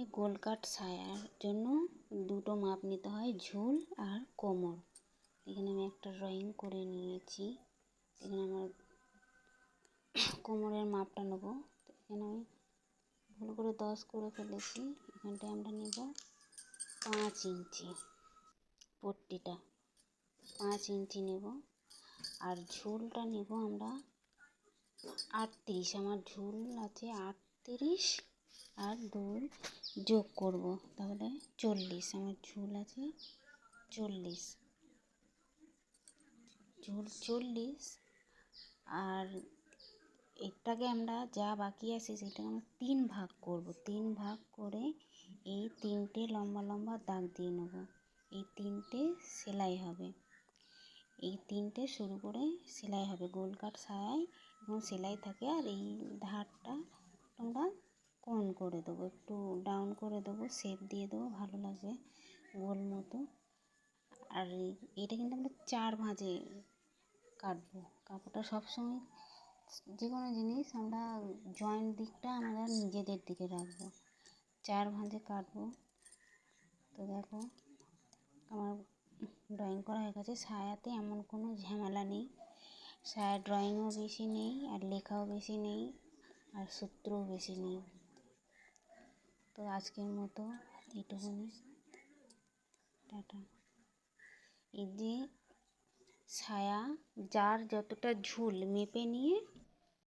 এই গোল কাট সায়ার জন্য দুটো মাপ নিতে হয়, ঝুল আর কোমর। এখানে আমি একটা ড্রয়িং করে নিয়েছি। এখানে আমার কোমরের মাপটা নেব। তো এখানে আমি ভুল করে 10 করে ফেলেছি। এখানটায় আমরা নেব 5 ইঞ্চি, পট্টিটা 5 ইঞ্চি নেব। আর ঝুলটা নেব আমরা 38। আমার ঝুল আছে 38 আর 2 যোগ করব, তাহলে 40। আমার ঝুল আছে 40, ঝুল 40। আর এটাকে আমরা যা বাকি আছে সেটাকে আমরা 3 ভাগ করব। 3 ভাগ করে এই 3টে লম্বা লম্বা দাগ দিয়ে নেব। এই 3টে সেলাই হবে, এই 3টে শুরু করে সেলাই হবে। গোল কাট সায়ায় এবং সেলাই থাকে। আর এই ধারটা আমরা কোণ করে দেবো, একটু ডাউন করে দেবো, শেপ দিয়ে দেবো, ভালো লাগবে গোল মতো। আর এটা কিন্তু আমরা 4 ভাঁজে কাটবো। কাপড়টা সবসময় যে কোনো জিনিস আমরা জয়েন্ট দিকটা আমরা নিজেদের দিকে রাখবো, 4 ভাঁজে কাটবো। তো দেখো আমার ড্রয়িং করা হয়ে গেছে। সায়াতে এমন কোনো ঝামেলা নেই, সায়ার ড্রয়িংও বেশি নেই, আর লেখাও বেশি নেই, আর সূত্রও বেশি নেই। তো আজকের মতো এইটুকুনি, টাটা। এই যে সায়া যার যতটা ঝুল মেপে নিয়ে